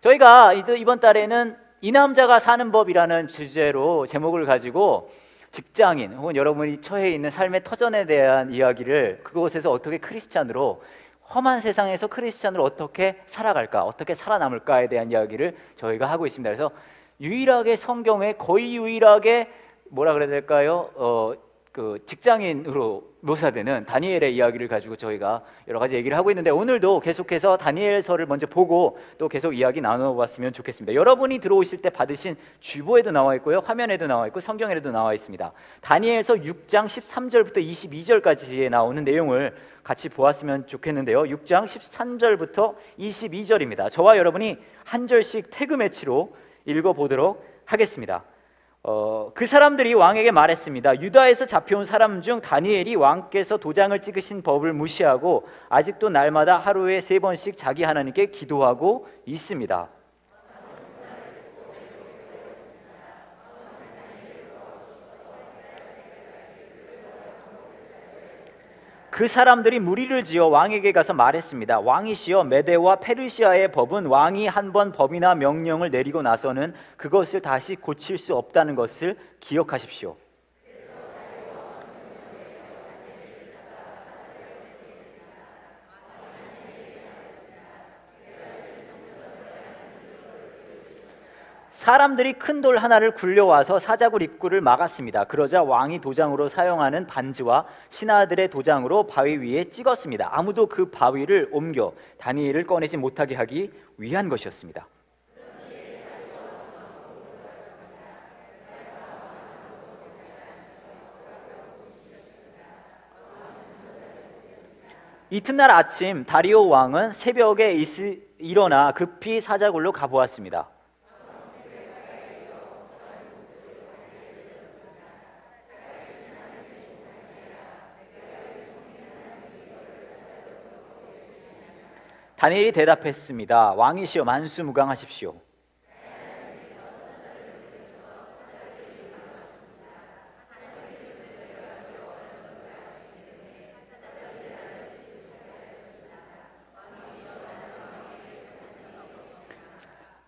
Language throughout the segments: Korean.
저희가 이번 달에는 이 남자가 사는 법이라는 주제로 제목을 가지고 직장인 혹은 여러분이 처해 있는 삶의 터전에 대한 이야기를, 그곳에서 어떻게 크리스찬으로, 험한 세상에서 크리스찬으로 어떻게 살아갈까, 어떻게 살아남을까에 대한 이야기를 저희가 하고 있습니다. 그래서 유일하게 성경에, 거의 유일하게 뭐라 그래야 될까요? 직장인으로 묘사되는 다니엘의 이야기를 가지고 저희가 여러 가지 얘기를 하고 있는데, 오늘도 계속해서 다니엘서를 먼저 보고 또 계속 이야기 나눠봤으면 좋겠습니다. 여러분이 들어오실 때 받으신 주보에도 나와 있고요, 화면에도 나와 있고 성경에도 나와 있습니다. 다니엘서 6장 13절부터 22절까지에 나오는 내용을 같이 보았으면 좋겠는데요, 6장 13절부터 22절입니다. 저와 여러분이 한 절씩 태그 매치로 읽어보도록 하겠습니다. 그 사람들이 왕에게 말했습니다. 유다에서 잡혀온 사람 중 다니엘이 왕께서 도장을 찍으신 법을 무시하고 아직도 날마다 하루에 3번씩 자기 하나님께 기도하고 있습니다. 그 사람들이 무리를 지어 왕에게 가서 말했습니다. 왕이시여, 메대와 페르시아의 법은 왕이 한 번 법이나 명령을 내리고 나서는 그것을 다시 고칠 수 없다는 것을 기억하십시오. 사람들이 큰 돌 하나를 굴려와서 사자굴 입구를 막았습니다. 그러자 왕이 도장으로 사용하는 반지와 신하들의 도장으로 바위 위에 찍었습니다. 아무도 그 바위를 옮겨 다니엘을 꺼내지 못하게 하기 위한 것이었습니다. 이튿날 아침 다리오 왕은 새벽에 일어나 급히 사자굴로 가보았습니다. 다니엘이 대답했습니다. 왕이시여, 만수무강하십시오.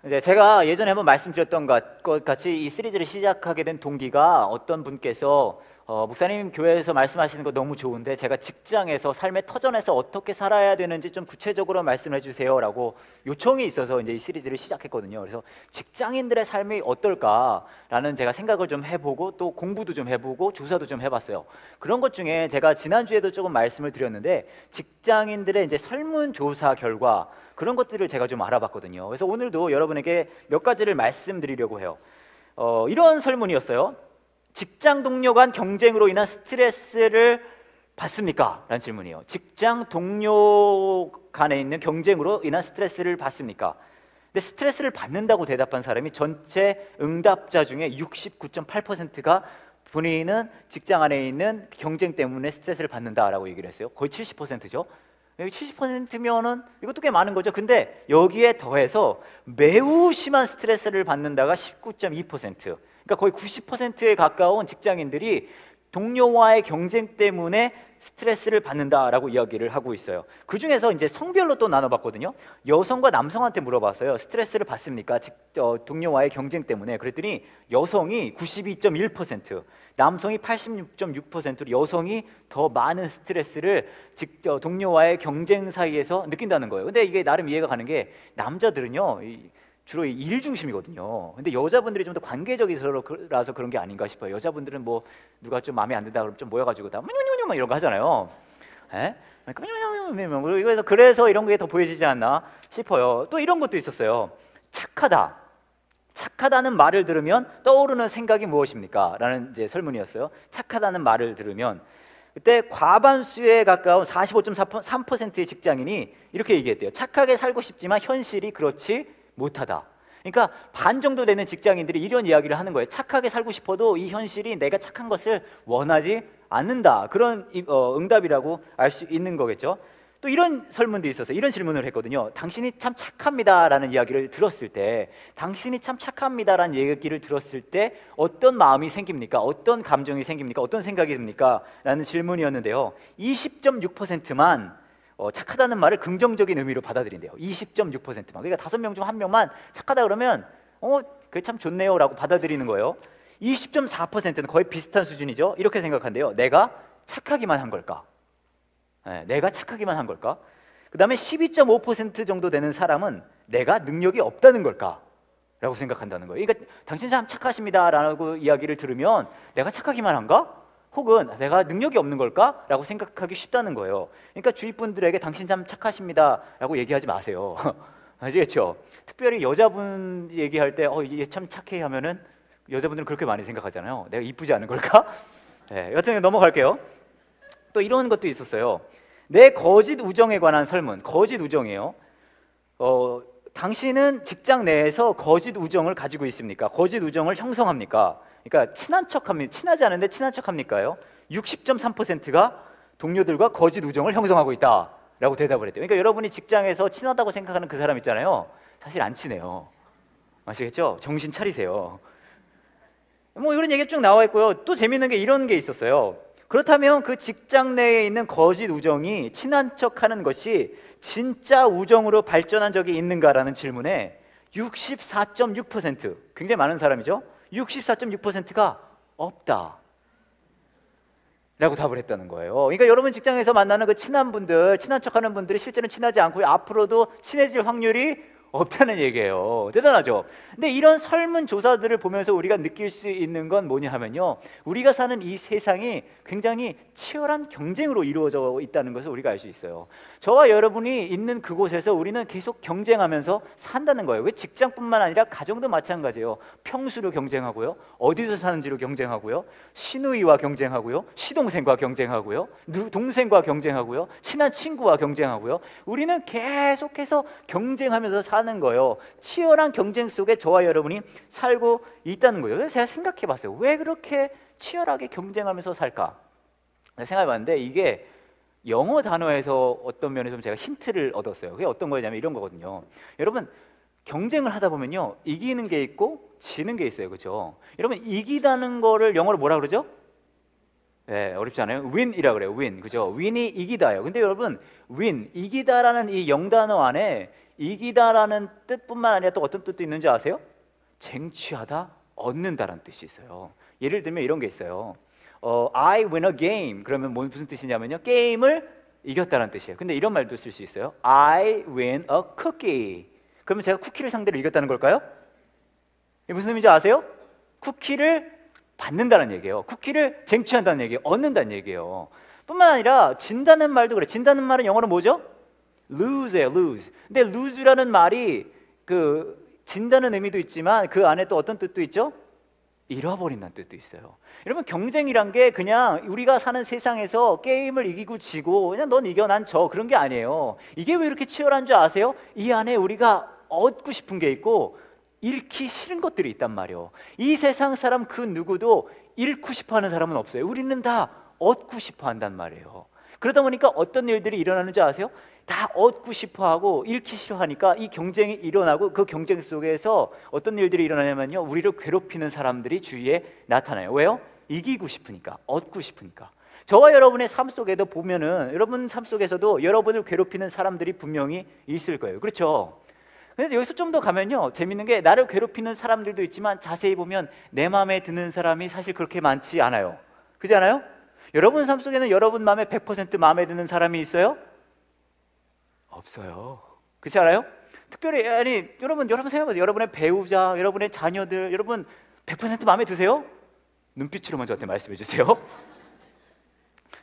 이제 제가 예전에 한번 말씀드렸던 것 같이 이 시리즈를 시작하게 된 동기가, 어떤 분께서 목사님 교회에서 말씀하시는 거 너무 좋은데 제가 직장에서, 삶의 터전에서 어떻게 살아야 되는지 좀 구체적으로 말씀해 주세요 라고 요청이 있어서 이제 이 시리즈를 시작했거든요. 그래서 직장인들의 삶이 어떨까라는 제가 생각을 좀 해보고, 또 공부도 좀 해보고 조사도 좀 해봤어요. 그런 것 중에 제가 지난주에도 조금 말씀을 드렸는데, 직장인들의 이제 설문조사 결과, 그런 것들을 제가 좀 알아봤거든요. 그래서 오늘도 여러분에게 몇 가지를 말씀드리려고 해요. 이런 설문이었어요. 직장 동료 간 경쟁으로 인한 스트레스를 받습니까? 라는 질문이에요. 직장 동료 간에 있는 경쟁으로 인한 스트레스를 받습니까? 근데 스트레스를 받는다고 대답한 사람이 전체 응답자 중에 69.8%가 본인은 직장 안에 있는 경쟁 때문에 스트레스를 받는다라고 얘기를 했어요. 거의 70%죠. 70%면은 이것도 꽤 많은 거죠. 근데 여기에 더해서 매우 심한 스트레스를 받는다가 19.2%. 그러니까 거의 90%에 가까운 직장인들이 동료와의 경쟁 때문에 스트레스를 받는다라고 이야기를 하고 있어요. 그 중에서 이제 성별로 또 나눠봤거든요. 여성과 남성한테 물어봤어요. 스트레스를 받습니까? 동료와의 경쟁 때문에. 그랬더니 여성이 92.1%, 남성이 86.6%로 여성이 더 많은 스트레스를 동료와의 경쟁 사이에서 느낀다는 거예요. 근데 이게 나름 이해가 가는 게, 남자들은요 주로 일 중심이거든요. 근데 여자분들이 좀 더 관계적이라서 그런 게 아닌가 싶어요. 여자분들은 뭐 누가 좀 마음에 안 든다 그러면 좀 모여가지고 다 막 이런 거 하잖아요. 그래서 이런 게 더 보여지지 않나 싶어요. 또 이런 것도 있었어요. 착하다. 착하다는 말을 들으면 떠오르는 생각이 무엇입니까? 라는 이제 설문이었어요. 착하다는 말을 들으면, 그때 과반수에 가까운 45.3%의 직장인이 이렇게 얘기했대요. 착하게 살고 싶지만 현실이 그렇지 못하다. 그러니까 반 정도 되는 직장인들이 이런 이야기를 하는 거예요. 착하게 살고 싶어도 이 현실이 내가 착한 것을 원하지 않는다. 그런 응답이라고 알 수 있는 거겠죠. 또 이런 설문도 있어서 이런 질문을 했거든요. 당신이 참 착합니다라는 이야기를 들었을 때, 당신이 참 착합니다라는 얘기를 들었을 때 어떤 마음이 생깁니까? 어떤 감정이 생깁니까? 어떤 생각이 듭니까? 라는 질문이었는데요, 20.6%만 착하다는 말을 긍정적인 의미로 받아들인대요. 20.6%만. 그러니까 5명 중 1명만 착하다 그러면 그게 참 좋네요 라고 받아들이는 거예요. 20.4%는 거의 비슷한 수준이죠. 이렇게 생각한대요. 내가 착하기만 한 걸까? 내가 착하기만 한 걸까? 그 다음에 12.5% 정도 되는 사람은 내가 능력이 없다는 걸까? 라고 생각한다는 거예요. 그러니까 당신 참 착하십니다 라고 이야기를 들으면 내가 착하기만 한가? 혹은 내가 능력이 없는 걸까? 라고 생각하기 쉽다는 거예요. 그러니까 주위 분들에게 당신 참 착하십니다 라고 얘기하지 마세요. 아시겠죠? 특별히 여자분 얘기할 때 얘 참 착해 하면은 여자분들은 그렇게 많이 생각하잖아요. 내가 이쁘지 않은 걸까? 네, 여튼 넘어갈게요. 또 이런 것도 있었어요. 내 거짓 우정에 관한 설문. 거짓 우정이에요. 당신은 직장 내에서 거짓 우정을 가지고 있습니까? 거짓 우정을 형성합니까? 그러니까 친한 척합니까? 친하지 않은데 친한 척합니까요? 60.3%가 동료들과 거짓 우정을 형성하고 있다라고 대답을 했대요. 그러니까 여러분이 직장에서 친하다고 생각하는 그 사람 있잖아요. 사실 안 친해요. 아시겠죠? 정신 차리세요. 뭐 이런 얘기가 쭉 나와 있고요. 또 재밌는 게 이런 게 있었어요. 그렇다면 그 직장 내에 있는 거짓 우정이 친한 척하는 것이 진짜 우정으로 발전한 적이 있는가라는 질문에 64.6%, 굉장히 많은 사람이죠. 64.6%가 없다 라고 답을 했다는 거예요. 그러니까 여러분 직장에서 만나는 그 친한 분들, 친한 척하는 분들이 실제는 친하지 않고 앞으로도 친해질 확률이 없다는 얘기예요. 대단하죠? 근데 이런 설문조사들을 보면서 우리가 느낄 수 있는 건 뭐냐 하면요, 우리가 사는 이 세상이 굉장히 치열한 경쟁으로 이루어져 있다는 것을 우리가 알 수 있어요. 저와 여러분이 있는 그곳에서 우리는 계속 경쟁하면서 산다는 거예요. 왜 직장뿐만 아니라 가정도 마찬가지예요. 평수로 경쟁하고요, 어디서 사는지로 경쟁하고요, 시누이와 경쟁하고요, 시동생과 경쟁하고요, 동생과 경쟁하고요, 친한 친구와 경쟁하고요. 우리는 계속해서 경쟁하면서 사는 거예요. 치열한 경쟁 속에 저와 여러분이 살고 있다는 거예요. 그래서 제가 생각해 봤어요. 왜 그렇게 치열하게 경쟁하면서 살까? 생각해 봤는데 이게 영어 단어에서 어떤 면에서 제가 힌트를 얻었어요. 그게 어떤 거냐면 이런 거거든요. 여러분, 경쟁을 하다 보면요, 이기는 게 있고 지는 게 있어요. 그렇죠? 여러분, 이기다는 거를 영어로 뭐라 그러죠? 네, 어렵지 않아요? win이라 그래요. win. 그죠? win이 이기다예요. 근데 여러분, win, 이기다라는 이 영단어 안에 이기다라는 뜻뿐만 아니라 또 어떤 뜻도 있는지 아세요? 쟁취하다, 얻는다라는 뜻이 있어요. 예를 들면 이런 게 있어요. I win a game. 그러면 무슨 뜻이냐면요, 게임을 이겼다는 뜻이에요. 근데 이런 말도 쓸 수 있어요. I win a cookie. 그러면 제가 쿠키를 상대로 이겼다는 걸까요? 이게 무슨 의미인지 아세요? 쿠키를 받는다는 얘기예요. 쿠키를 쟁취한다는 얘기예요. 얻는다는 얘기예요. 뿐만 아니라 진다는 말도 그래. 진다는 말은 영어로 뭐죠? lose예요. lose. 근데 lose라는 말이 진다는 의미도 있지만 그 안에 또 어떤 뜻도 있죠? 잃어버린다는 뜻도 있어요. 여러분, 경쟁이란 게 그냥 우리가 사는 세상에서 게임을 이기고 지고 그냥 넌 이겨 난 져, 그런 게 아니에요. 이게 왜 이렇게 치열한 줄 아세요? 이 안에 우리가 얻고 싶은 게 있고 잃기 싫은 것들이 있단 말이에요. 이 세상 사람 그 누구도 잃고 싶어 하는 사람은 없어요. 우리는 다 얻고 싶어 한단 말이에요. 그러다 보니까 어떤 일들이 일어나는 줄 아세요? 다 얻고 싶어하고 잃기 싫어하니까 이 경쟁이 일어나고 그 경쟁 속에서 어떤 일들이 일어나냐면요, 우리를 괴롭히는 사람들이 주위에 나타나요. 왜요? 이기고 싶으니까, 얻고 싶으니까. 저와 여러분의 삶 속에도 보면은 여러분 삶 속에서도 여러분을 괴롭히는 사람들이 분명히 있을 거예요. 그렇죠? 그래서 여기서 좀 더 가면요, 재밌는 게 나를 괴롭히는 사람들도 있지만 자세히 보면 내 마음에 드는 사람이 사실 그렇게 많지 않아요. 그렇지 않아요? 여러분 삶 속에는 여러분 마음에 100% 마음에 드는 사람이 있어요? 없어요. 그렇지 않아요? 특별히 여러분 생각해보세요. 여러분의 배우자, 여러분의 자녀들, 여러분 100% 마음에 드세요? 눈빛으로만 저한테 말씀해 주세요.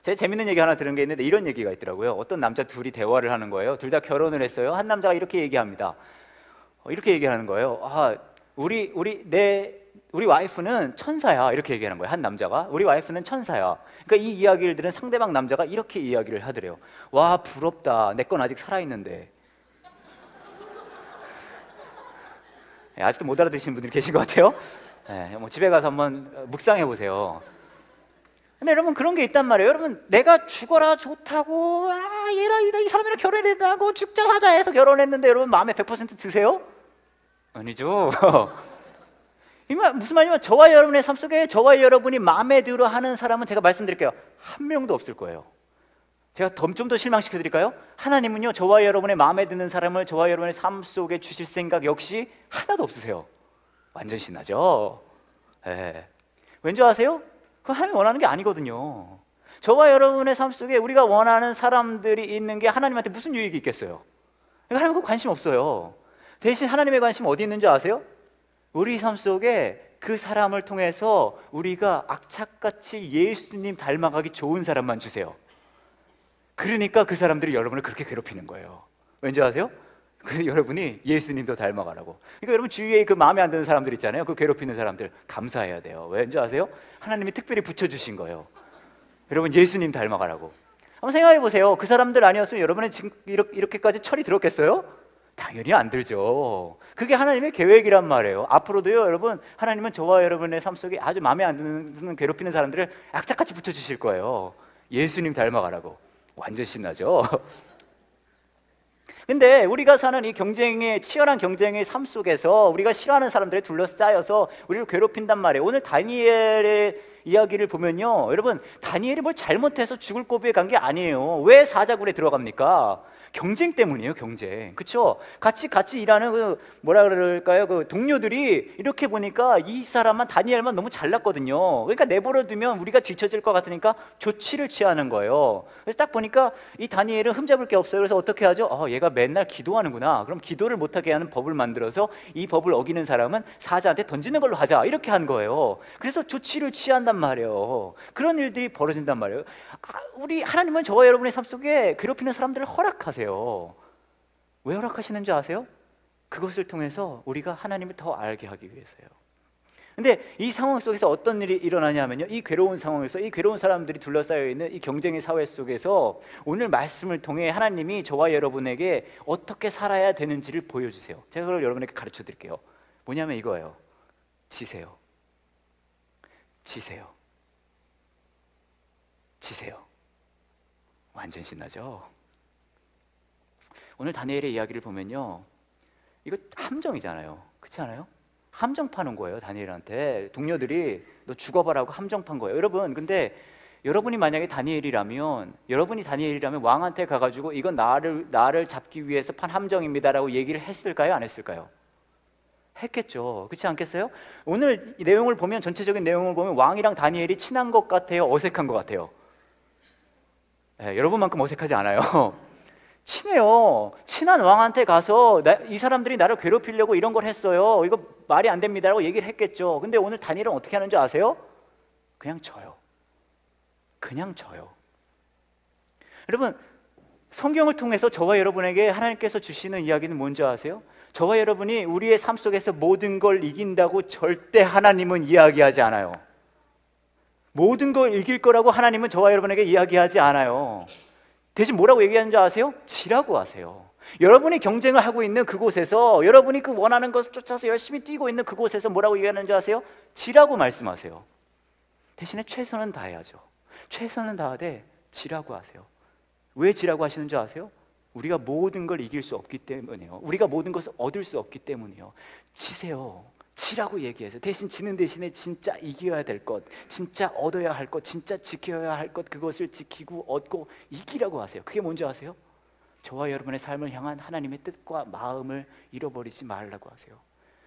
제가 재밌는 얘기 하나 들은 게 있는데 이런 얘기가 있더라고요. 어떤 남자 둘이 대화를 하는 거예요. 둘 다 결혼을 했어요. 한 남자가 이렇게 얘기합니다. 이렇게 얘기하는 거예요. 우리 와이프는 천사야, 이렇게 얘기하는 거예요. 한 남자가 우리 와이프는 천사야. 그러니까 이 이야기를 들은 상대방 남자가 이렇게 이야기를 하더래요. 와, 부럽다. 내 건 아직 살아있는데. 아직도 못 알아듣시는 분들이 계신 것 같아요. 뭐 집에 가서 한번 묵상해 보세요. 근데 여러분, 그런 게 있단 말이에요. 여러분, 내가 죽어라 좋다고 이 사람이랑 결혼했다고 죽자 사자 해서 결혼했는데 여러분 마음에 100% 드세요? 아니죠. 무슨 말이냐면 저와 여러분의 삶 속에 저와 여러분이 마음에 들어 하는 사람은 제가 말씀드릴게요, 한 명도 없을 거예요. 제가 좀 더 실망시켜 드릴까요? 하나님은요, 저와 여러분의 마음에 드는 사람을 저와 여러분의 삶 속에 주실 생각 역시 하나도 없으세요. 완전 신나죠? 예. 왠지 아세요? 그건 하나님 원하는 게 아니거든요. 저와 여러분의 삶 속에 우리가 원하는 사람들이 있는 게 하나님한테 무슨 유익이 있겠어요? 하나님 그 관심 없어요. 대신 하나님의 관심 어디 있는 줄 아세요? 우리 삶 속에 그 사람을 통해서 우리가 악착같이 예수님 닮아가기 좋은 사람만 주세요. 그러니까 그 사람들이 여러분을 그렇게 괴롭히는 거예요. 왠지 아세요? 그래서 여러분이 예수님도 닮아가라고. 그러니까 여러분 주위에 그 마음에 안 드는 사람들 있잖아요. 그 괴롭히는 사람들 감사해야 돼요. 왠지 아세요? 하나님이 특별히 붙여주신 거예요. 여러분 예수님 닮아가라고. 한번 생각해 보세요. 그 사람들 아니었으면 여러분은 지금 이렇게까지 철이 들었겠어요? 당연히 안 들죠. 그게 하나님의 계획이란 말이에요. 앞으로도요, 여러분, 하나님은 저와 여러분의 삶 속에 아주 마음에 안 드는 괴롭히는 사람들을 악착같이 붙여주실 거예요. 예수님 닮아가라고. 완전 신나죠? 근데 우리가 사는 이 치열한 경쟁의 삶 속에서 우리가 싫어하는 사람들에 둘러싸여서 우리를 괴롭힌단 말이에요. 오늘 다니엘의 이야기를 보면요, 여러분, 다니엘이 뭘 잘못해서 죽을 고비에 간 게 아니에요. 왜 사자굴에 들어갑니까? 경쟁 때문이에요. 경쟁. 그렇죠? 같이 일하는 그 뭐라 그럴까요? 그 동료들이 이렇게 보니까 이 사람만 다니엘만 너무 잘났거든요. 그러니까 내버려 두면 우리가 뒤처질 것 같으니까 조치를 취하는 거예요. 그래서 딱 보니까 이 다니엘은 흠잡을 게 없어요. 그래서 어떻게 하죠? 얘가 맨날 기도하는구나. 그럼 기도를 못하게 하는 법을 만들어서 이 법을 어기는 사람은 사자한테 던지는 걸로 하자. 이렇게 한 거예요. 그래서 조치를 취한단 말이에요. 그런 일들이 벌어진단 말이에요. 우리 하나님은 저와 여러분의 삶 속에 괴롭히는 사람들을 허락하세요. 왜 허락하시는지 아세요? 그것을 통해서 우리가 하나님을 더 알게 하기 위해서요. 근데 이 상황 속에서 어떤 일이 일어나냐면요, 이 괴로운 상황에서 이 괴로운 사람들이 둘러싸여 있는 이 경쟁의 사회 속에서 오늘 말씀을 통해 하나님이 저와 여러분에게 어떻게 살아야 되는지를 보여주세요. 제가 그걸 여러분에게 가르쳐 드릴게요. 뭐냐면 이거예요. 지세요. 지세요. 지세요. 완전 신나죠? 오늘 다니엘의 이야기를 보면요, 이거 함정이잖아요. 그렇지 않아요? 함정 파는 거예요. 다니엘한테 동료들이 너 죽어봐라고 함정 판 거예요. 여러분, 근데 여러분이 만약에 다니엘이라면 왕한테 가가지고 이건 나를 잡기 위해서 판 함정입니다라고 얘기를 했을까요? 안 했을까요? 했겠죠. 그렇지 않겠어요? 오늘 내용을 보면, 전체적인 내용을 보면 왕이랑 다니엘이 친한 것 같아요? 어색한 것 같아요? 네, 여러분만큼 어색하지 않아요. 친해요. 친한 왕한테 가서 이 사람들이 나를 괴롭히려고 이런 걸 했어요. 이거 말이 안 됩니다라고 얘기를 했겠죠. 근데 오늘 다니엘은 어떻게 하는지 아세요? 그냥 져요. 그냥 져요. 여러분, 성경을 통해서 저와 여러분에게 하나님께서 주시는 이야기는 뭔지 아세요? 저와 여러분이 우리의 삶 속에서 모든 걸 이긴다고 절대 하나님은 이야기하지 않아요. 모든 걸 이길 거라고 하나님은 저와 여러분에게 이야기하지 않아요. 대신 뭐라고 얘기하는지 아세요? 지라고 하세요. 여러분이 경쟁을 하고 있는 그곳에서, 여러분이 그 원하는 것을 쫓아서 열심히 뛰고 있는 그곳에서 뭐라고 얘기하는지 아세요? 지라고 말씀하세요. 대신에 최선은 다해야죠. 최선은 다하되 지라고 하세요. 왜 지라고 하시는 줄 아세요? 우리가 모든 걸 이길 수 없기 때문이에요. 우리가 모든 것을 얻을 수 없기 때문이에요. 지세요. 지라고 얘기해서, 대신 지는 대신에 진짜 이겨야 될 것, 진짜 얻어야 할 것, 진짜 지켜야 할 것, 그것을 지키고 얻고 이기라고 하세요. 그게 뭔지 아세요? 저와 여러분의 삶을 향한 하나님의 뜻과 마음을 잃어버리지 말라고 하세요.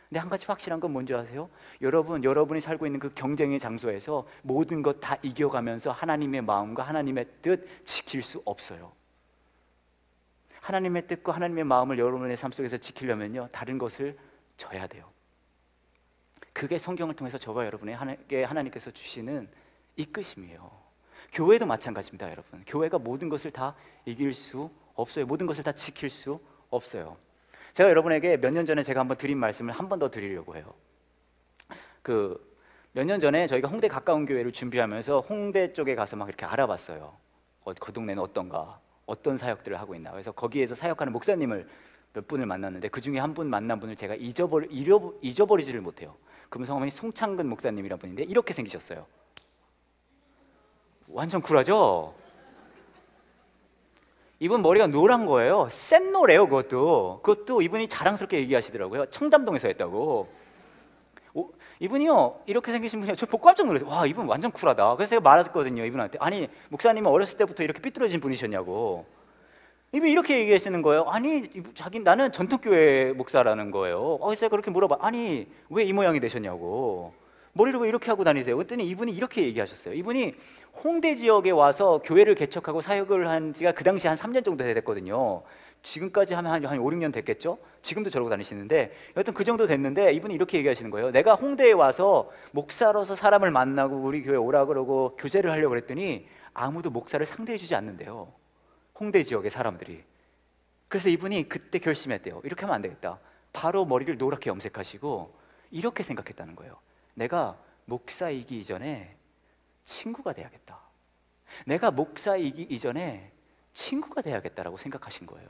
근데 한 가지 확실한 건 뭔지 아세요? 여러분이 살고 있는 그 경쟁의 장소에서 모든 것 다 이겨가면서 하나님의 마음과 하나님의 뜻 지킬 수 없어요. 하나님의 뜻과 하나님의 마음을 여러분의 삶 속에서 지키려면요, 다른 것을 져야 돼요. 그게 성경을 통해서 저와 여러분에게 하나님께서 주시는 이끄심이에요. 교회도 마찬가지입니다, 여러분. 교회가 모든 것을 다 이길 수 없어요. 모든 것을 다 지킬 수 없어요. 제가 여러분에게 몇 년 전에 제가 한번 드린 말씀을 한 번 더 드리려고 해요. 몇 년 전에 저희가 홍대 가까운 교회를 준비하면서 홍대 쪽에 가서 막 이렇게 알아봤어요. 그 동네는 어떤가, 어떤 사역들을 하고 있나. 그래서 거기에서 사역하는 목사님을 몇 분을 만났는데 그 중에 한 분 만난 분을 제가 잊어버리지를 못해요. 그분 성함이 송창근 목사님이라는 분인데 이렇게 생기셨어요. 완전 쿨하죠? 이분 머리가 노란 거예요. 센 노래요. 그것도 이분이 자랑스럽게 얘기하시더라고요. 청담동에서 했다고. 이분이요 이렇게 생기신 분이요. 저 보고 깜짝 놀랐어요. 와, 이분 완전 쿨하다. 그래서 제가 말했거든요, 이분한테. 아니, 목사님은 어렸을 때부터 이렇게 삐뚤어진 분이셨냐고. 이분 이렇게 얘기하시는 거예요. 아니, 나는 전통교회 목사라는 거예요. 그래서 제가 그렇게 물어봐. 아니, 왜 이 모양이 되셨냐고. 머리를 왜 이렇게 하고 다니세요? 그랬더니 이분이 이렇게 얘기하셨어요. 이분이 홍대 지역에 와서 교회를 개척하고 사역을 한 지가 그 당시 한 3년 정도 됐거든요. 지금까지 하면 한 5, 6년 됐겠죠? 지금도 저러고 다니시는데 여하튼 그 정도 됐는데 이분이 이렇게 얘기하시는 거예요. 내가 홍대에 와서 목사로서 사람을 만나고 우리 교회 오라 그러고 교제를 하려고 그랬더니 아무도 목사를 상대해 주지 않는데요, 홍대 지역의 사람들이. 그래서 이분이 그때 결심했대요. 이렇게 하면 안 되겠다. 바로 머리를 노랗게 염색하시고 이렇게 생각했다는 거예요. 내가 목사이기 이전에 친구가 돼야겠다. 내가 목사이기 이전에 친구가 돼야겠다라고 생각하신 거예요.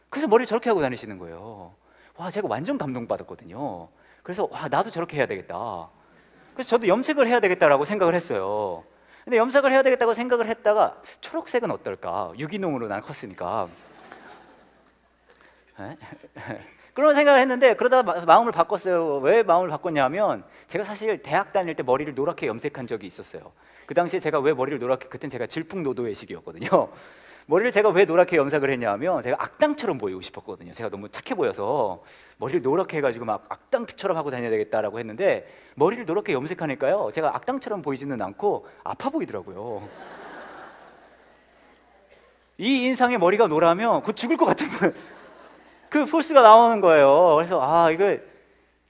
그래서 머리를 저렇게 하고 다니시는 거예요. 와, 제가 완전 감동받았거든요. 그래서 와, 나도 저렇게 해야 되겠다. 그래서 저도 염색을 해야 되겠다라고 생각을 했어요. 근데 염색을 해야 되겠다고 생각을 했다가 초록색은 어떨까? 유기농으로 난 컸으니까. 그런 생각을 했는데 그러다가 마음을 바꿨어요. 왜 마음을 바꿨냐면 제가 사실 대학 다닐 때 머리를 노랗게 염색한 적이 있었어요. 그 당시에 제가 왜 머리를 노랗게, 그땐 제가 질풍노도의 시기였거든요. 머리를 제가 왜 노랗게 염색을 했냐면 제가 악당처럼 보이고 싶었거든요. 제가 너무 착해 보여서 머리를 노랗게 해가지고 막 악당처럼 하고 다녀야 되겠다라고 했는데 머리를 노랗게 염색하니까요, 제가 악당처럼 보이지는 않고 아파 보이더라고요. 이 인상의 머리가 노라면 곧 죽을 것 같은 그 포스가 나오는 거예요. 그래서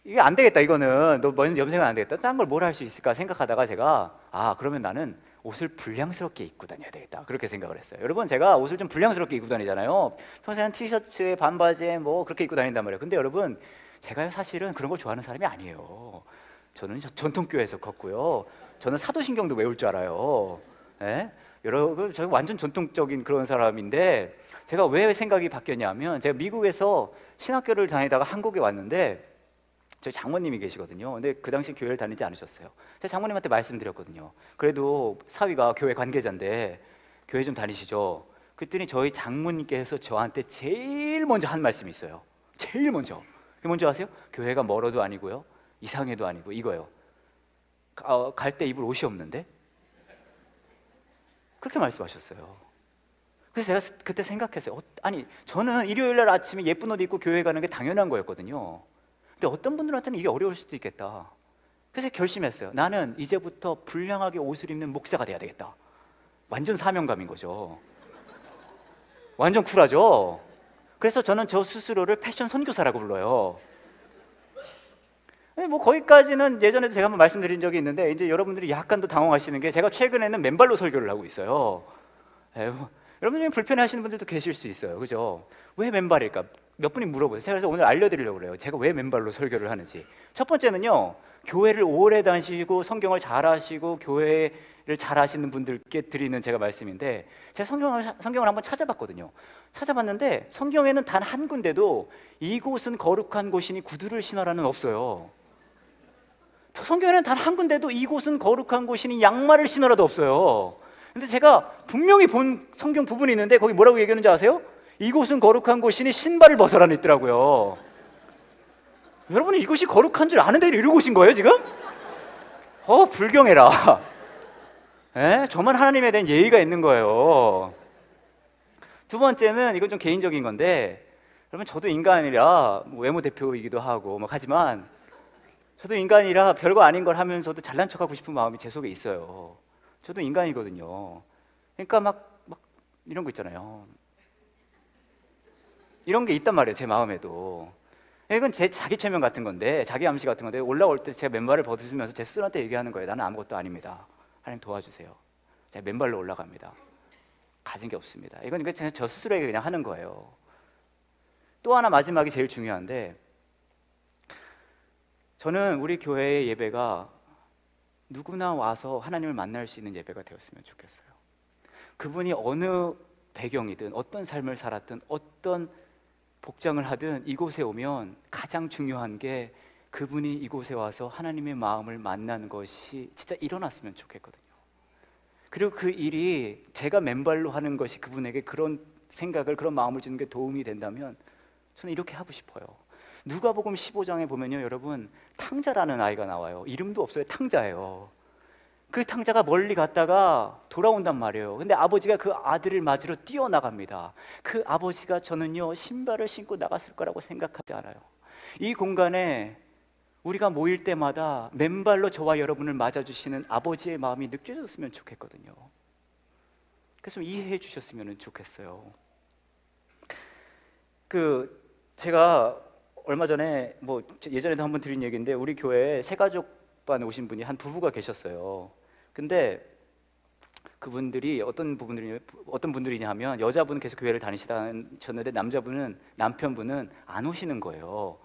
이게 안 되겠다. 이거는 너 먼저 염색은 안 되겠다. 딴 걸 뭘 할 수 있을까 생각하다가 제가 그러면 나는 옷을 불량스럽게 입고 다녀야 되겠다, 그렇게 생각을 했어요. 여러분, 제가 옷을 좀 불량스럽게 입고 다니잖아요. 평소에는 티셔츠에 반바지에 뭐 그렇게 입고 다닌단 말이에요. 근데 여러분, 제가 사실은 그런 걸 좋아하는 사람이 아니에요. 저는 전통교회에서 컸고요. 저는 사도신경도 외울 줄 알아요. 예? 여러분, 제가 완전 전통적인 그런 사람인데 제가 왜 생각이 바뀌었냐면 제가 미국에서 신학교를 다니다가 한국에 왔는데 저희 장모님이 계시거든요. 근데 그 당시 교회를 다니지 않으셨어요. 제가 장모님한테 말씀드렸거든요. 그래도 사위가 교회 관계자인데 교회 좀 다니시죠. 그랬더니 저희 장모님께서 저한테 제일 먼저 한 말씀이 있어요. 제일 먼저. 그게 뭔지 아세요? 교회가 멀어도 아니고요, 이상해도 아니고 이거예요. 갈 때 입을 옷이 없는데? 그렇게 말씀하셨어요. 그래서 제가 그때 생각했어요. 아니, 저는 일요일 날 아침에 예쁜 옷 입고 교회 가는 게 당연한 거였거든요. 근데 어떤 분들한테는 이게 어려울 수도 있겠다. 그래서 결심했어요. 나는 이제부터 불량하게 옷을 입는 목사가 돼야 되겠다. 완전 사명감인 거죠. 완전 쿨하죠. 그래서 저는 저 스스로를 패션 선교사라고 불러요. 뭐 거기까지는 예전에도 제가 한번 말씀드린 적이 있는데 이제 여러분들이 약간 더 당황하시는 게 제가 최근에는 맨발로 설교를 하고 있어요. 여러분 중에 불편해하시는 분들도 계실 수 있어요. 그죠? 왜 맨발일까? 몇 분이 물어보세요. 제가 그래서 오늘 알려드리려고 그래요. 제가 왜 맨발로 설교를 하는지. 첫 번째는요, 교회를 오래 다니시고 성경을 잘 하시고 교회를 잘 하시는 분들께 드리는 제가 말씀인데, 제가 성경을 한번 찾아봤거든요. 찾아봤는데 성경에는 단 한 군데도 이곳은 거룩한 곳이니 구두를 신어라는 없어요. 성경에는 단 한 군데도 이곳은 거룩한 곳이니 양말을 신어라도 없어요. 근데 제가 분명히 본 성경 부분이 있는데 거기 뭐라고 얘기하는지 아세요? 이곳은 거룩한 곳이니 신발을 벗어라는 있더라고요. 여러분은 이곳이 거룩한 줄 아는데 이러고 오신 거예요 지금? 불경해라. 저만 하나님에 대한 예의가 있는 거예요. 두 번째는 이건 좀 개인적인 건데, 여러분, 저도 인간이라 외모 대표이기도 하고 막 하지만 저도 인간이라 별거 아닌 걸 하면서도 잘난 척하고 싶은 마음이 제 속에 있어요. 저도 인간이거든요. 그러니까 막 이런 거 있잖아요. 이런 게 있단 말이에요, 제 마음에도. 이건 제 자기 최면 같은 건데, 자기 암시 같은 건데, 올라올 때 제가 맨발을 벗으면서 제 스스로한테 얘기하는 거예요. 나는 아무것도 아닙니다. 하나님 도와주세요. 제가 맨발로 올라갑니다. 가진 게 없습니다. 이건 그냥 저 스스로에게 그냥 하는 거예요. 또 하나, 마지막이 제일 중요한데, 저는 우리 교회의 예배가 누구나 와서 하나님을 만날 수 있는 예배가 되었으면 좋겠어요. 그분이 어느 배경이든 어떤 삶을 살았든 어떤 복장을 하든 이곳에 오면 가장 중요한 게 그분이 이곳에 와서 하나님의 마음을 만나는 것이 진짜 일어났으면 좋겠거든요. 그리고 그 일이 제가 맨발로 하는 것이 그분에게 그런 생각을, 그런 마음을 주는 게 도움이 된다면 저는 이렇게 하고 싶어요. 누가복음 15장에 보면요, 여러분, 탕자라는 아이가 나와요. 이름도 없어요. 탕자예요. 그 탕자가 멀리 갔다가 돌아온단 말이에요. 근데 아버지가 그 아들을 맞으러 뛰어나갑니다. 그 아버지가 저는요, 신발을 신고 나갔을 거라고 생각하지 않아요. 이 공간에 우리가 모일 때마다 맨발로 저와 여러분을 맞아주시는 아버지의 마음이 느껴졌으면 좋겠거든요. 그래서 이해해 주셨으면 좋겠어요. 제가 얼마 전에 예전에도 한번 드린 얘기인데, 우리 교회에 새가족반 오신 분이 한 부부가 계셨어요. 근데 그분들이 어떤 분들이냐 하면, 여자분은 계속 교회를 다니시다셨는데 남편분은 안 오시는 거예요.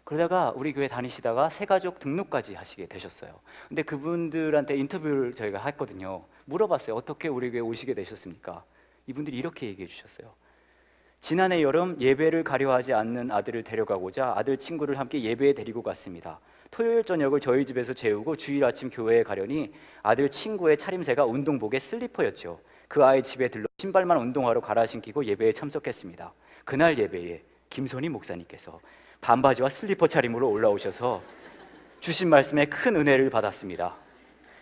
그러다가 우리 교회 다니시다가 새가족 등록까지 하시게 되셨어요. 근데 그분들한테 인터뷰를 저희가 했거든요. 물어봤어요. 어떻게 우리 교회 오시게 되셨습니까? 이분들이 이렇게 얘기해 주셨어요. 지난해 여름 예배를 가려하지 않는 아들을 데려가고자 아들 친구를 함께 예배에 데리고 갔습니다. 토요일 저녁을 저희 집에서 재우고 주일 아침 교회에 가려니 아들 친구의 차림새가 운동복에 슬리퍼였죠. 그 아이 집에 들러 신발만 운동화로 갈아 신기고 예배에 참석했습니다. 그날 예배에 김선희 목사님께서 반바지와 슬리퍼 차림으로 올라오셔서 주신 말씀에 큰 은혜를 받았습니다.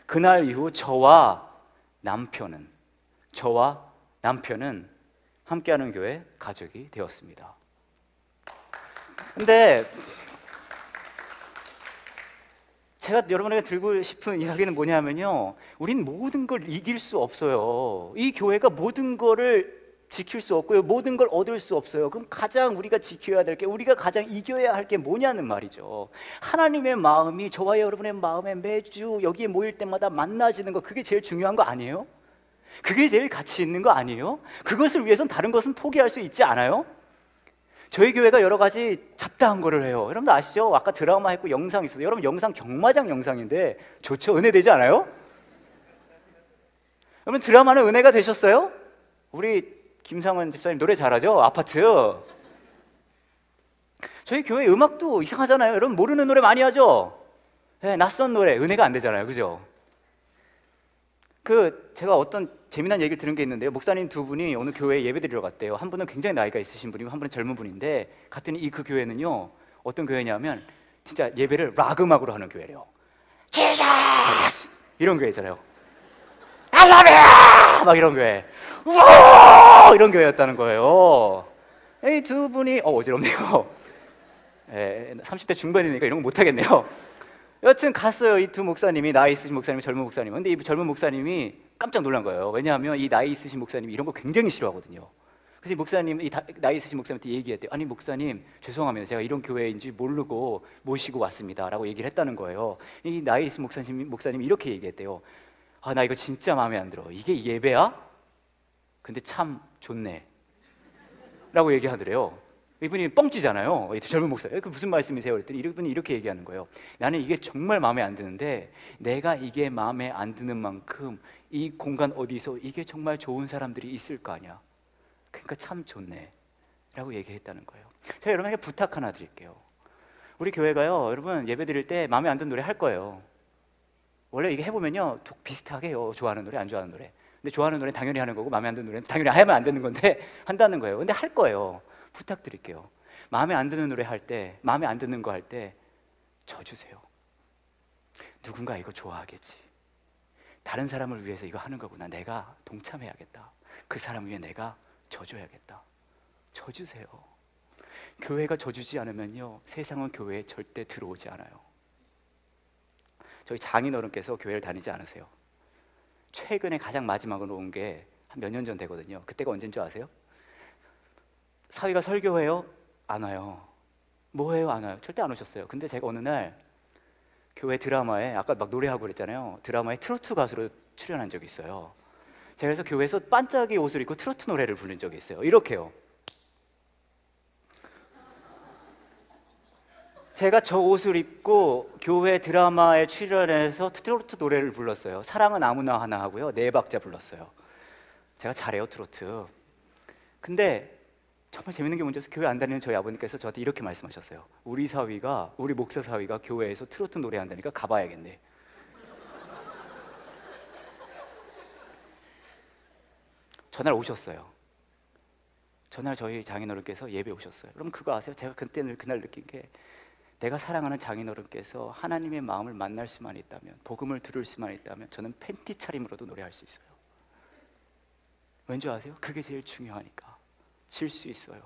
그날 이후 저와 남편은 함께하는 교회 가족이 되었습니다. 근데 제가 여러분에게 들고 싶은 이야기는 뭐냐면요, 우린 모든 걸 이길 수 없어요. 이 교회가 모든 거를 지킬 수 없고요, 모든 걸 얻을 수 없어요. 그럼 가장 우리가 지켜야 될 게, 우리가 가장 이겨야 할 게 뭐냐는 말이죠. 하나님의 마음이 저와 여러분의 마음에 매주 여기에 모일 때마다 만나지는 거, 그게 제일 중요한 거 아니에요? 그게 제일 가치 있는 거 아니에요? 그것을 위해서는 다른 것은 포기할 수 있지 않아요? 저희 교회가 여러 가지 잡다한 거를 해요. 여러분들 아시죠? 아까 드라마 했고 영상 있어요. 여러분, 영상 경마장 영상인데 좋죠? 은혜되지 않아요? 여러분, 드라마는 은혜가 되셨어요? 우리 김상원 집사님 노래 잘하죠? 아파트. 저희 교회 음악도 이상하잖아요. 여러분, 모르는 노래 많이 하죠? 네, 낯선 노래 은혜가 안 되잖아요, 그죠? 제가 어떤 재미난 얘기를 들은 게 있는데요, 목사님 두 분이 어느 교회에 예배 드리러 갔대요. 한 분은 굉장히 나이가 있으신 분이고 한 분은 젊은 분인데, 갔더니 그 교회는요, 어떤 교회냐면 진짜 예배를 락 음악으로 하는 교회래요. 지저스! 이런 교회잖아요. I love you! 막 이런 교회. 우와! 이런 교회였다는 거예요. 이 두 분이 어지럽네요. 30대 중반이니까 이런 거 못하겠네요. 여튼 갔어요. 이 두 목사님이, 나이 있으신 목사님, 젊은 목사님. 근데 이 젊은 목사님이 깜짝 놀란 거예요. 왜냐하면 이 나이 있으신 목사님이 이런 거 굉장히 싫어하거든요. 그래서 이 목사님, 나이 있으신 목사님한테 얘기했대요. 아니 목사님, 죄송합니다. 제가 이런 교회인지 모르고 모시고 왔습니다 라고 얘기를 했다는 거예요. 이 나이 있으신 목사님이 이렇게 얘기했대요. 아, 나 이거 진짜 마음에 안 들어. 이게 예배야? 근데 참 좋네 라고 얘기하더래요. 이분이 뻥찌잖아요. 젊은 목사님, 그 무슨 말씀이세요? 그랬더니 이분이 이렇게 얘기하는 거예요. 나는 이게 정말 마음에 안 드는데, 내가 이게 마음에 안 드는 만큼 이 공간 어디서 이게 정말 좋은 사람들이 있을 거 아니야. 그러니까 참 좋네 라고 얘기했다는 거예요. 제가 여러분에게 부탁 하나 드릴게요. 우리 교회가요, 여러분 예배 드릴 때 마음에 안 드는 노래 할 거예요. 원래 이게 해보면요 비슷하게 해요. 좋아하는 노래, 안 좋아하는 노래. 근데 좋아하는 노래는 당연히 하는 거고, 마음에 안 드는 노래는 당연히 하면 안 되는 건데 한다는 거예요. 근데 할 거예요. 부탁드릴게요. 마음에 안 드는 노래 할 때, 마음에 안 드는 거 할 때 져주세요. 누군가 이거 좋아하겠지. 다른 사람을 위해서 이거 하는 거구나. 내가 동참해야겠다. 그 사람 위해 내가 져줘야겠다. 져주세요. 교회가 져주지 않으면요, 세상은 교회에 절대 들어오지 않아요. 저희 장인어른께서 교회를 다니지 않으세요. 최근에 가장 마지막으로 온 게 한 몇 년 전 되거든요. 그때가 언제인 줄 아세요? 사위가 설교해요? 안 와요. 뭐 해요? 안 와요. 절대 안 오셨어요. 근데 제가 어느 날 교회 드라마에, 아까 막 노래하고 그랬잖아요, 드라마에 트로트 가수로 출연한 적이 있어요. 제가 그래서 교회에서 반짝이 옷을 입고 트로트 노래를 부른 적이 있어요. 이렇게요. 제가 저 옷을 입고 교회 드라마에 출연해서 트로트 노래를 불렀어요. 사랑은 아무나 하나 하고요, 네 박자 불렀어요. 제가 잘해요, 트로트. 근데 정말 재밌는 게 뭔지, 교회 안 다니는 저희 아버님께서 저한테 이렇게 말씀하셨어요. 우리 목사 사위가 교회에서 트로트 노래한다니까 가봐야겠네. 전날 오셨어요. 전날 저희 장인어른께서 예배 오셨어요. 여러분 그거 아세요? 제가 그날 느낀 게 내가 사랑하는 장인어른께서 하나님의 마음을 만날 수만 있다면, 복음을 들을 수만 있다면 저는 팬티 차림으로도 노래할 수 있어요. 왠지 아세요? 그게 제일 중요하니까. 질 수 있어요.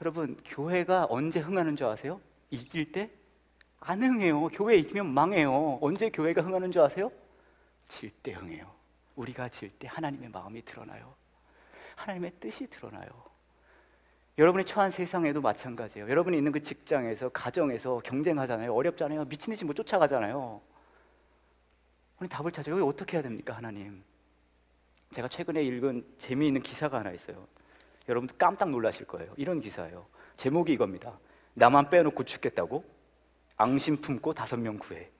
여러분 교회가 언제 흥하는 줄 아세요? 이길 때? 안 흥해요. 교회 이기면 망해요. 언제 교회가 흥하는 줄 아세요? 질 때 흥해요. 우리가 질 때 하나님의 마음이 드러나요. 하나님의 뜻이 드러나요. 여러분이 처한 세상에도 마찬가지예요. 여러분이 있는 그 직장에서, 가정에서 경쟁하잖아요. 어렵잖아요. 미친 듯이 뭐 쫓아가잖아요. 아니 답을 찾아요. 여기 어떻게 해야 됩니까, 하나님? 제가 최근에 읽은 재미있는 기사가 하나 있어요. 여러분도 깜짝 놀라실 거예요. 이런 기사예요. 제목이 이겁니다. 나만 빼놓고 죽겠다고? 앙심 품고 5명 구해.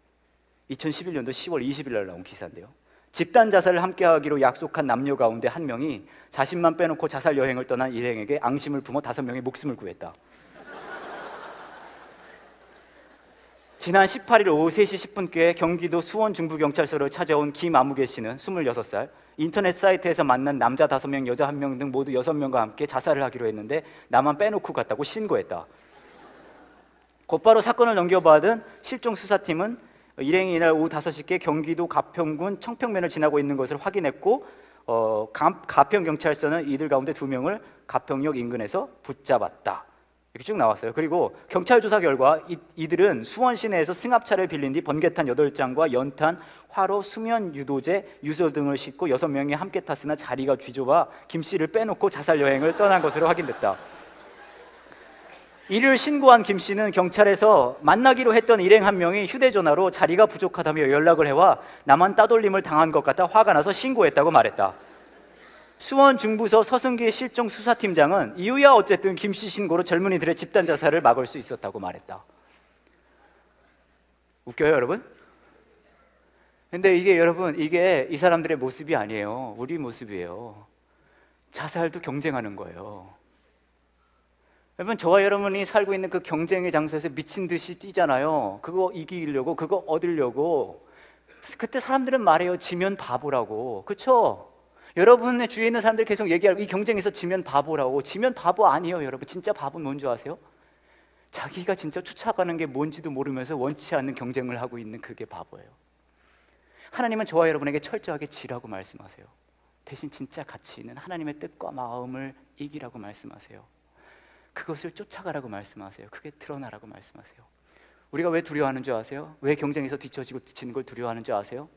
2011년도 10월 20일 날 나온 기사인데요. 집단 자살을 함께 하기로 약속한 남녀 가운데 한 명이 자신만 빼놓고 자살 여행을 떠난 일행에게 앙심을 품어 5명의 목숨을 구했다. 지난 18일 오후 3시 10분께 경기도 수원 중부경찰서를 찾아온 김아무개 씨는 26살, 인터넷 사이트에서 만난 남자 5명, 여자 1명 등 모두 6명과 함께 자살을 하기로 했는데 나만 빼놓고 갔다고 신고했다. 곧바로 사건을 넘겨받은 실종 수사팀은 일행이 이날 오후 5시께 경기도 가평군 청평면을 지나고 있는 것을 확인했고 가평경찰서는 이들 가운데 2명을 가평역 인근에서 붙잡았다. 이렇게 쭉 나왔어요. 그리고 경찰 조사 결과 이들은 수원 시내에서 승합차를 빌린 뒤 번개탄 8장과 연탄, 화로, 수면 유도제, 유서 등을 싣고 6명이 함께 탔으나 자리가 뒤좁아 김 씨를 빼놓고 자살 여행을 떠난 것으로 확인됐다. 이를 신고한 김 씨는 경찰에서 만나기로 했던 일행 한 명이 휴대전화로 자리가 부족하다며 연락을 해와 나만 따돌림을 당한 것 같아 화가 나서 신고했다고 말했다. 수원 중부서 서승기 실종 수사팀장은 이유야 어쨌든 김 씨 신고로 젊은이들의 집단 자살을 막을 수 있었다고 말했다. 웃겨요, 여러분? 근데 이게 여러분, 이게 이 사람들의 모습이 아니에요. 우리 모습이에요. 자살도 경쟁하는 거예요. 여러분, 저와 여러분이 살고 있는 그 경쟁의 장소에서 미친 듯이 뛰잖아요. 그거 이기려고, 그거 얻으려고. 그때 사람들은 말해요. 지면 바보라고. 그렇죠? 여러분의 주위에 있는 사람들이 계속 얘기하고 이 경쟁에서 지면 바보라고. 지면 바보 아니에요, 여러분. 진짜 바보는 뭔지 아세요? 자기가 진짜 쫓아가는 게 뭔지도 모르면서 원치 않는 경쟁을 하고 있는 그게 바보예요. 하나님은 저와 여러분에게 철저하게 지라고 말씀하세요. 대신 진짜 가치 있는 하나님의 뜻과 마음을 이기라고 말씀하세요. 그것을 쫓아가라고 말씀하세요. 그게 드러나라고 말씀하세요. 우리가 왜 두려워하는 줄 아세요? 왜 경쟁에서 뒤처지고 지는 걸 두려워하는 줄 아세요?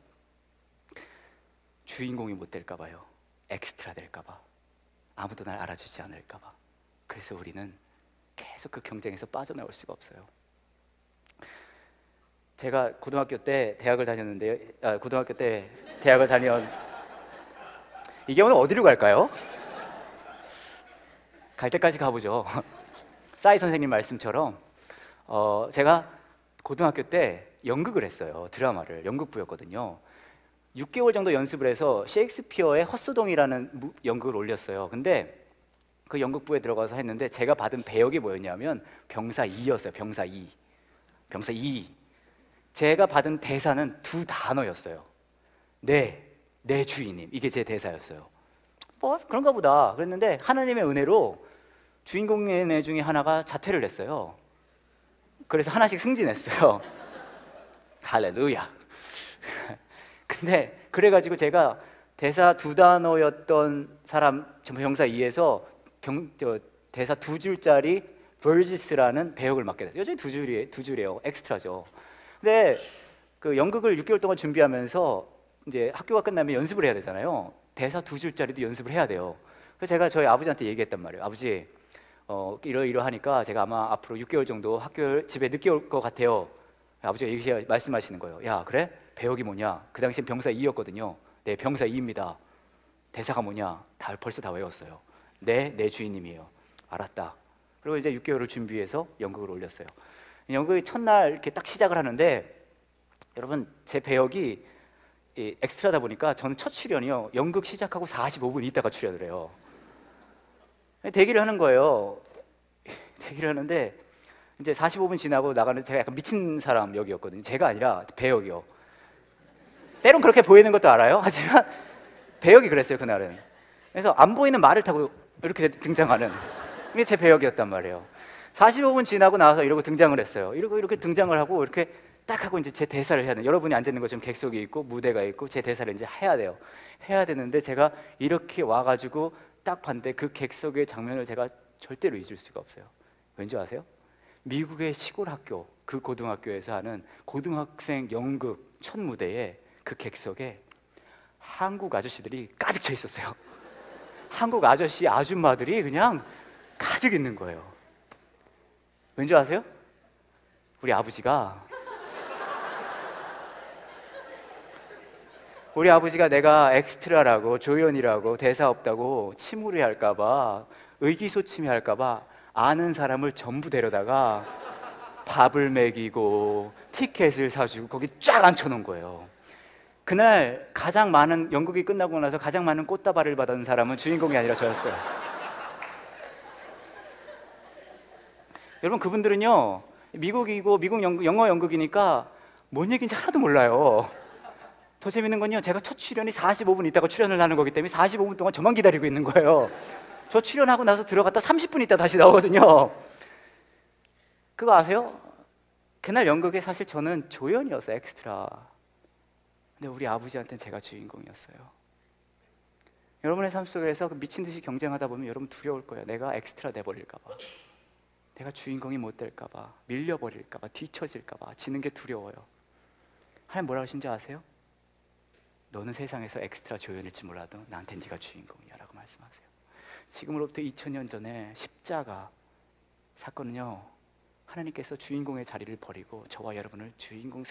주인공이 못 될까 봐요. 엑스트라 될까 봐. 아무도 날 알아주지 않을까 봐. 그래서 우리는 계속 그 경쟁에서 빠져나올 수가 없어요. 제가 고등학교 때 대학을 다녔는데요. 이게 오늘 어디로 갈까요? 갈 때까지 가보죠. 싸이 선생님 말씀처럼 제가 고등학교 때 연극을 했어요. 드라마를 연극부였거든요. 6개월 정도 연습을 해서 셰익스피어의 헛소동이라는 연극을 올렸어요. 근데 그 연극부에 들어가서 했는데 제가 받은 배역이 뭐였냐면 병사 2였어요. 병사 2. 병사 2. 제가 받은 대사는 2단어였어요. 내 주인님. 이게 제 대사였어요. 뭐 그런가 보다 그랬는데 하나님의 은혜로 주인공의 애 중에 하나가 자퇴를 했어요. 그래서 하나씩 승진했어요. 할렐루야. 근데 그래가지고 제가 대사 2단어였던 사람 병사 2에서 대사 2줄짜리 버지스라는 배역을 맡게 됐어요. 여전히 2줄이에요. 엑스트라죠. 근데 그 연극을 6개월 동안 준비하면서 이제 학교가 끝나면 연습을 해야 되잖아요. 대사 2줄짜리도 연습을 해야 돼요. 그래서 제가 저희 아버지한테 얘기했단 말이에요. 아버지, 이러이러하니까 제가 아마 앞으로 6개월 정도 집에 늦게 올 것 같아요. 아버지가 말씀하시는 거예요. 야, 그래? 배역이 뭐냐? 그 당시엔 병사 2였거든요. 네, 병사 2입니다. 대사가 뭐냐? 벌써 다 외웠어요. 내 주인님이에요. 알았다. 그리고 이제 6개월을 준비해서 연극을 올렸어요. 연극이 첫날 이렇게 딱 시작을 하는데 여러분, 제 배역이 엑스트라다 보니까 저는 첫 출연이요. 연극 시작하고 45분 있다가 출연을 해요. 대기를 하는 거예요. 대기를 하는데 이제 45분 지나고 나가는데 제가 약간 미친 사람 역이었거든요. 제가 아니라 배역이요. 때론 그렇게 보이는 것도 알아요. 하지만 배역이 그랬어요, 그날은. 그래서 안 보이는 말을 타고 이렇게 등장하는 이게 제 배역이었단 말이에요. 45분 지나고 나서 이러고 등장을 했어요. 이러고 이렇게 등장을 하고 이렇게 딱 하고 이제 제 대사를 해야 돼요. 여러분이 앉아 있는 것처럼 객석이 있고 무대가 있고 제 대사를 이제 해야 돼요. 해야 되는데 제가 이렇게 와가지고 딱 봤는데 그 객석의 장면을 제가 절대로 잊을 수가 없어요. 왠지 아세요? 미국의 시골 학교, 그 고등학교에서 하는 고등학생 연극 첫 무대에 그 객석에 한국 아저씨들이 가득 차 있었어요. 한국 아저씨, 아줌마들이 그냥 가득 있는 거예요. 왠지 아세요? 우리 아버지가 내가 엑스트라라고 조연이라고 대사 없다고 침울해 할까봐 의기소침해 할까봐 아는 사람을 전부 데려다가 밥을 먹이고 티켓을 사주고 거기 쫙 앉혀놓은 거예요. 그날 가장 많은 연극이 끝나고 나서 가장 많은 꽃다발을 받은 사람은 주인공이 아니라 저였어요. 여러분 그분들은요 미국이고 미국 영어 연극이니까 뭔 얘기인지 하나도 몰라요. 더 재밌는 건요 제가 첫 출연이 45분 있다가 출연을 하는 거기 때문에 45분 동안 저만 기다리고 있는 거예요. 저 출연하고 나서 들어갔다 30분 있다 다시 나오거든요. 그거 아세요? 그날 연극에 사실 저는 조연이었어요. 엑스트라. 근데 우리 아버지한테는 제가 주인공이었어요. 여러분의 삶 속에서 미친 듯이 경쟁하다 보면 여러분 두려울 거예요. 내가 엑스트라 돼버릴까 봐, 내가 주인공이 못 될까 봐, 밀려버릴까 봐, 뒤처질까 봐, 지는 게 두려워요. 하나님 뭐라고 하신지 아세요? 너는 세상에서 엑스트라 조연일지 몰라도 나한테 네가 주인공이야 라고 말씀하세요. 지금으로부터 2000년 전에 십자가 사건은요 하나님께서 주인공의 자리를 버리고 저와 여러분을 주인공